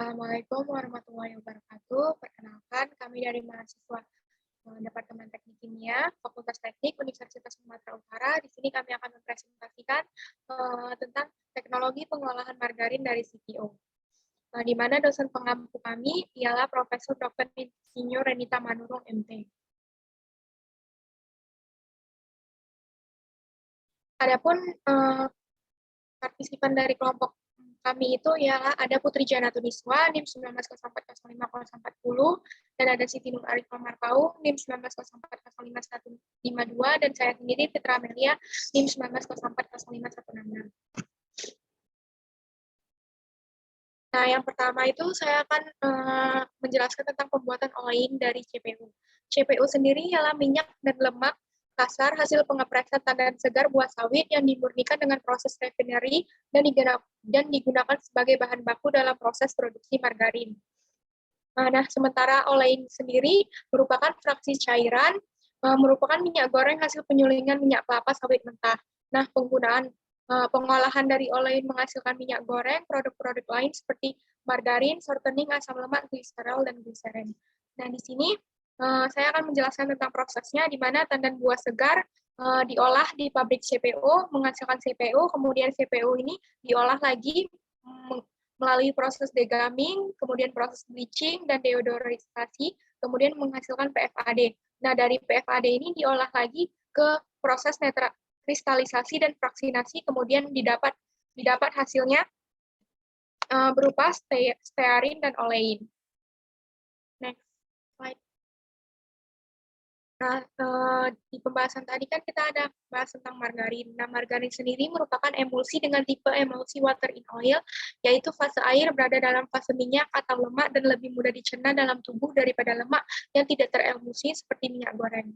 Assalamualaikum warahmatullahi wabarakatuh. Perkenalkan, kami dari mahasiswa Departemen Teknik Kimia, Fakultas Teknik Universitas Sumatera Utara. Di sini kami akan mempresentasikan tentang teknologi pengolahan margarin dari CPO. Di mana dosen pengampu kami ialah Profesor Dr. Insinyur Renita Manurung, MT. Adapun partisipan dari kelompok kami itu ialah ada Putri Jana Tuniswa, NIM 19040540, dan ada Siti Nur Arifah Marpaung, NIM 1904055152, dan saya sendiri Fitra Amelia, NIM 1904055166. Nah, yang pertama itu saya akan menjelaskan tentang pembuatan olein dari CPU. CPU sendiri ialah minyak dan lemak kasar hasil pengepresan tandan segar buah sawit yang dimurnikan dengan proses refinery dan digunakan sebagai bahan baku dalam proses produksi margarin. Nah, sementara olein sendiri merupakan fraksi cairan, merupakan minyak goreng hasil penyulingan minyak kelapa sawit mentah. Nah, pengolahan dari olein menghasilkan minyak goreng, produk-produk lain seperti margarin, shortening, asam lemak, gliserol, dan gliserin. Nah, di sini saya akan menjelaskan tentang prosesnya, di mana tandan buah segar diolah di pabrik CPO, menghasilkan CPO, kemudian CPO ini diolah lagi melalui proses degamming, kemudian proses bleaching dan deodorisasi, kemudian menghasilkan PFAD. Nah, dari PFAD ini diolah lagi ke proses kristalisasi dan fraksinasi, kemudian didapat hasilnya berupa stearin dan olein. Next slide. Nah, di pembahasan tadi kan kita ada bahas tentang margarin. Nah, margarin sendiri merupakan emulsi dengan tipe emulsi water in oil, yaitu fase air berada dalam fase minyak atau lemak dan lebih mudah dicerna dalam tubuh daripada lemak yang tidak teremulsi seperti minyak goreng.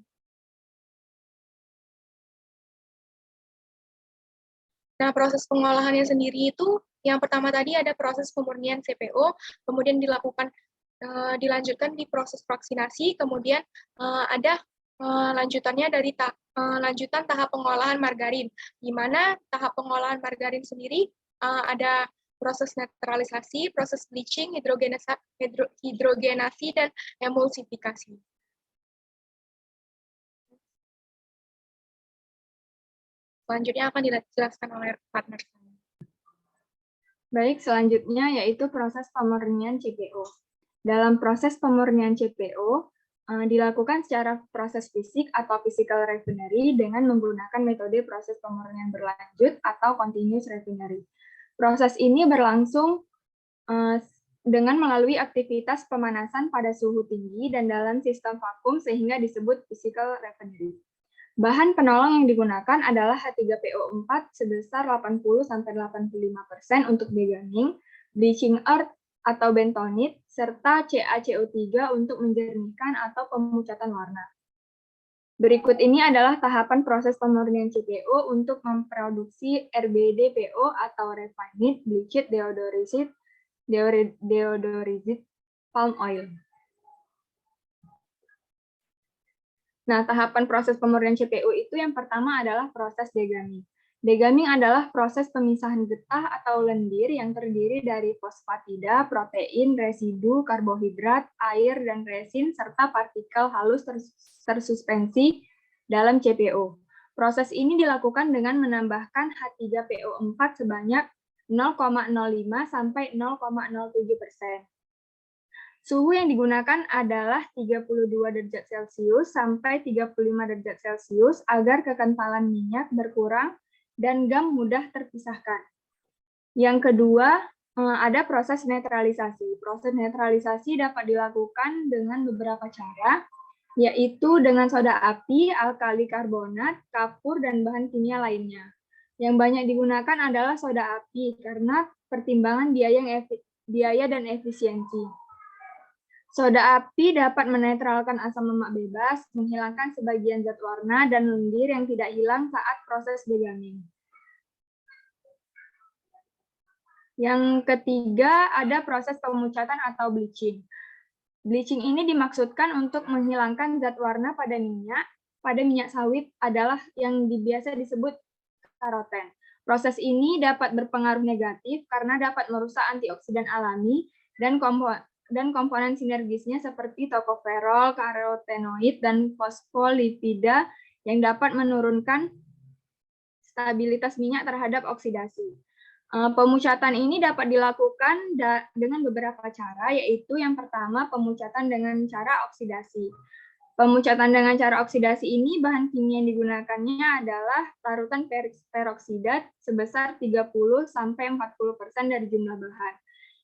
Nah, proses pengolahannya sendiri itu, yang pertama tadi ada proses pemurnian CPO, kemudian dilanjutkan di proses vaksinasi, kemudian ada lanjutannya dari lanjutan tahap pengolahan margarin, di mana tahap pengolahan margarin sendiri ada proses netralisasi, proses bleaching, hidrogenasi, dan emulsifikasi. Selanjutnya akan dijelaskan oleh partner saya. Baik, selanjutnya yaitu proses pemurnian CPO. Dalam proses pemurnian CPO, dilakukan secara proses fisik atau physical refinery dengan menggunakan metode proses pemurnian berlanjut atau continuous refinery. Proses ini berlangsung dengan melalui aktivitas pemanasan pada suhu tinggi dan dalam sistem vakum sehingga disebut physical refinery. Bahan penolong yang digunakan adalah H3PO4 sebesar 80-85% untuk degamming, bleaching earth atau bentonit, serta CaCO3 untuk menjernihkan atau pemucatan warna. Berikut ini adalah tahapan proses pemurnian CPO untuk memproduksi RBDPO atau Refined Bleached Deodorized Palm Oil. Nah, tahapan proses pemurnian CPO itu yang pertama adalah proses degamming. Degamming adalah proses pemisahan getah atau lendir yang terdiri dari fosfatida, protein, residu, karbohidrat, air, dan resin, serta partikel halus tersuspensi dalam CPO. Proses ini dilakukan dengan menambahkan H3PO4 sebanyak 0,05 sampai 0,07%. Suhu yang digunakan adalah 32 derajat Celcius sampai 35 derajat Celcius agar kekentalan minyak berkurang dan gam mudah terpisahkan. Yang kedua, ada proses netralisasi. Proses netralisasi dapat dilakukan dengan beberapa cara, yaitu dengan soda api, alkali karbonat, kapur, dan bahan kimia lainnya. Yang banyak digunakan adalah soda api karena pertimbangan biaya dan efisiensi. Soda api dapat menetralkan asam lemak bebas, menghilangkan sebagian zat warna dan lendir yang tidak hilang saat proses degamming. Yang ketiga, ada proses pemucatan atau bleaching. Bleaching ini dimaksudkan untuk menghilangkan zat warna pada minyak sawit adalah yang biasa disebut karoten. Proses ini dapat berpengaruh negatif karena dapat merusak antioksidan alami dan komponen sinergisnya seperti tokoferol, karotenoid, dan fosfolipida yang dapat menurunkan stabilitas minyak terhadap oksidasi. Pemucatan ini dapat dilakukan dengan beberapa cara, yaitu yang pertama pemucatan dengan cara oksidasi. Pemucatan dengan cara oksidasi ini bahan kimia yang digunakannya adalah larutan peroksidat sebesar 30-40% dari jumlah bahan.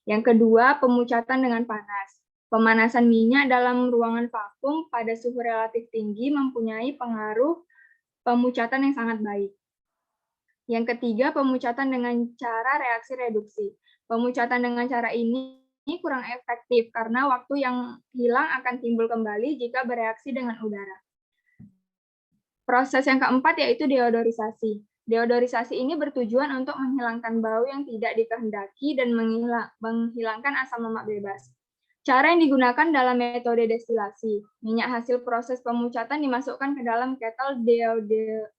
Yang kedua, pemucatan dengan panas. Pemanasan minyak dalam ruangan vakum pada suhu relatif tinggi mempunyai pengaruh pemucatan yang sangat baik. Yang ketiga, pemucatan dengan cara reaksi reduksi. Pemucatan dengan cara ini kurang efektif karena waktu yang hilang akan timbul kembali jika bereaksi dengan udara. Proses yang keempat yaitu deodorisasi. Deodorisasi ini bertujuan untuk menghilangkan bau yang tidak dikehendaki dan menghilangkan asam lemak bebas. Cara yang digunakan dalam metode destilasi. Minyak hasil proses pemucatan dimasukkan ke dalam kettle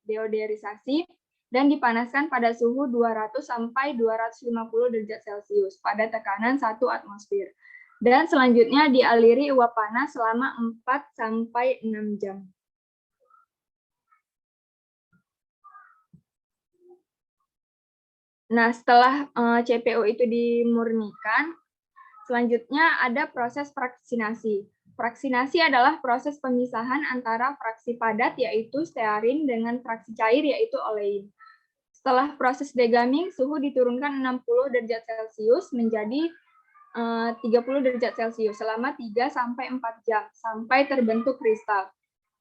deodorisasi dan dipanaskan pada suhu 200 sampai 250 derajat Celcius pada tekanan 1 atmosfer. Dan selanjutnya dialiri uap panas selama 4 sampai 6 jam. Nah, setelah CPO itu dimurnikan, selanjutnya ada proses fraksinasi. Fraksinasi adalah proses pemisahan antara fraksi padat yaitu stearin dengan fraksi cair yaitu olein. Setelah proses degamming, suhu diturunkan 60 derajat Celcius menjadi 30 derajat Celcius selama 3-4 jam sampai terbentuk kristal.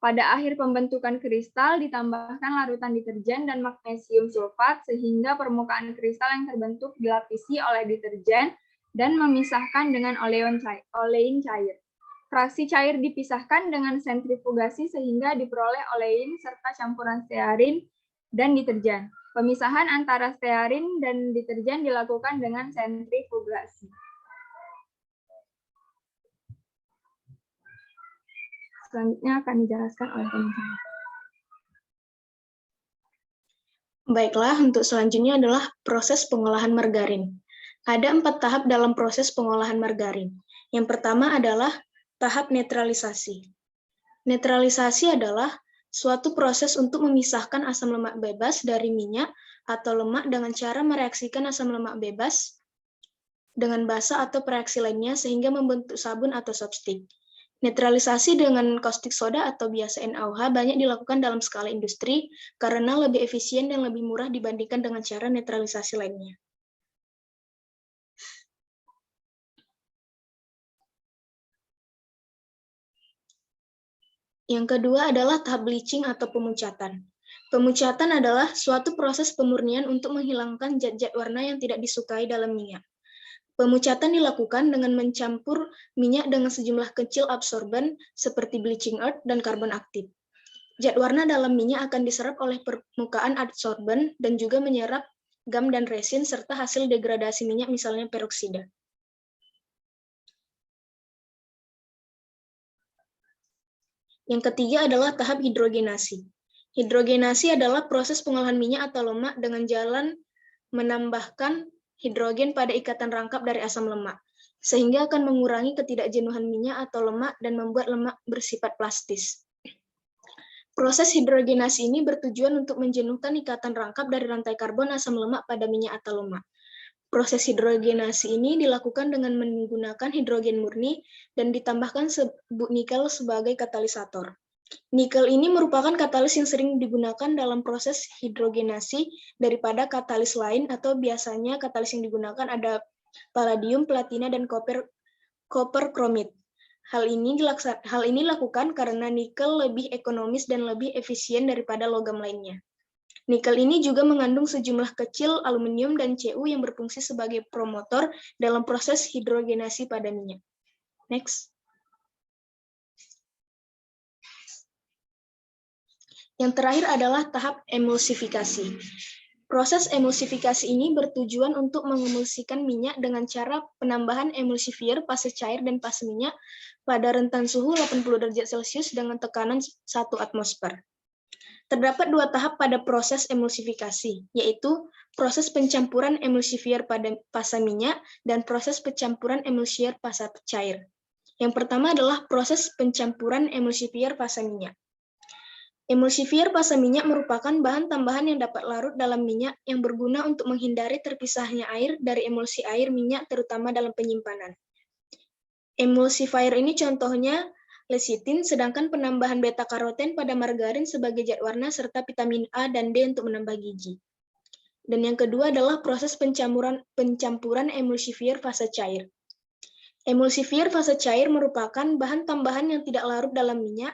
Pada akhir pembentukan kristal ditambahkan larutan deterjen dan magnesium sulfat sehingga permukaan kristal yang terbentuk dilapisi oleh deterjen dan memisahkan dengan olein cair. Fraksi cair dipisahkan dengan sentrifugasi sehingga diperoleh olein serta campuran stearin dan deterjen. Pemisahan antara stearin dan deterjen dilakukan dengan sentrifugasi. Selanjutnya akan dijelaskan oleh teman-teman. Baiklah, untuk selanjutnya adalah proses pengolahan margarin. Ada 4 tahap dalam proses pengolahan margarin. Yang pertama adalah tahap netralisasi. Netralisasi adalah suatu proses untuk memisahkan asam lemak bebas dari minyak atau lemak dengan cara mereaksikan asam lemak bebas dengan basa atau reaksi lainnya sehingga membentuk sabun atau soapstick. Netralisasi dengan caustic soda atau biasa NaOH banyak dilakukan dalam skala industri karena lebih efisien dan lebih murah dibandingkan dengan cara netralisasi lainnya. Yang kedua adalah tahap bleaching atau pemucatan. Pemucatan adalah suatu proses pemurnian untuk menghilangkan zat-zat warna yang tidak disukai dalam minyak. Pemucatan dilakukan dengan mencampur minyak dengan sejumlah kecil absorben seperti bleaching earth dan karbon aktif. Zat warna dalam minyak akan diserap oleh permukaan absorben dan juga menyerap gam dan resin serta hasil degradasi minyak misalnya peroksida. Yang ketiga adalah tahap hidrogenasi. Hidrogenasi adalah proses pengolahan minyak atau lemak dengan jalan menambahkan hidrogen pada ikatan rangkap dari asam lemak, sehingga akan mengurangi ketidakjenuhan minyak atau lemak dan membuat lemak bersifat plastis. Proses hidrogenasi ini bertujuan untuk menjenuhkan ikatan rangkap dari rantai karbon asam lemak pada minyak atau lemak. Proses hidrogenasi ini dilakukan dengan menggunakan hidrogen murni dan ditambahkan nikel sebagai katalisator. Nikel ini merupakan katalis yang sering digunakan dalam proses hidrogenasi daripada katalis lain atau biasanya katalis yang digunakan ada palladium, platina, dan koper kromit. Hal ini dilakukan karena nikel lebih ekonomis dan lebih efisien daripada logam lainnya. Nikel ini juga mengandung sejumlah kecil aluminium dan Cu yang berfungsi sebagai promotor dalam proses hidrogenasi pada minyak. Next. Yang terakhir adalah tahap emulsifikasi. Proses emulsifikasi ini bertujuan untuk mengemulsikan minyak dengan cara penambahan emulsifier fase cair dan fase minyak pada rentan suhu 80 derajat Celcius dengan tekanan 1 atmosfer. Terdapat dua tahap pada proses emulsifikasi, yaitu proses pencampuran emulsifier pada fasa minyak dan proses pencampuran emulsifier fasa cair. Yang pertama adalah proses pencampuran emulsifier fasa minyak. Emulsifier fasa minyak merupakan bahan tambahan yang dapat larut dalam minyak yang berguna untuk menghindari terpisahnya air dari emulsi air minyak terutama dalam penyimpanan. Emulsifier ini contohnya lecitin, sedangkan penambahan beta-karoten pada margarin sebagai zat warna serta vitamin A dan D untuk menambah gizi. Dan yang kedua adalah proses pencampuran emulsifier fase cair. Emulsifier fase cair merupakan bahan tambahan yang tidak larut dalam minyak,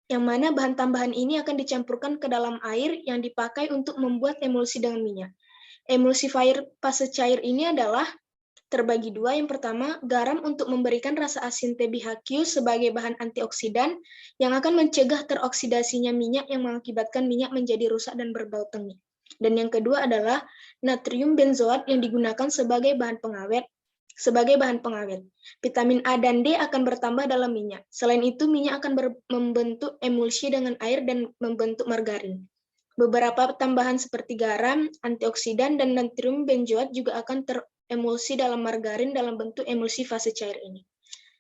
yang mana bahan tambahan ini akan dicampurkan ke dalam air yang dipakai untuk membuat emulsi dengan minyak. Emulsifier fase cair ini adalah terbagi dua. Yang pertama, garam untuk memberikan rasa asin TbHQ sebagai bahan antioksidan yang akan mencegah teroksidasinya minyak yang mengakibatkan minyak menjadi rusak dan berbau tengik. Dan yang kedua adalah natrium benzoat yang digunakan sebagai bahan pengawet. Vitamin A dan D akan bertambah dalam minyak. Selain itu, minyak akan membentuk emulsi dengan air dan membentuk margarin. Beberapa tambahan seperti garam, antioksidan, dan natrium benzoat juga akan emulsi dalam margarin dalam bentuk emulsi fase cair ini.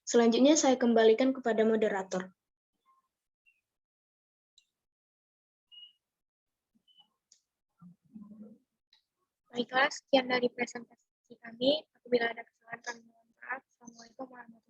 Selanjutnya saya kembalikan kepada moderator. Baiklah, sekian dari presentasi kami. Apabila ada kesalahan, kami mohon maaf. Assalamualaikum warahmatullahi wabarakatuh.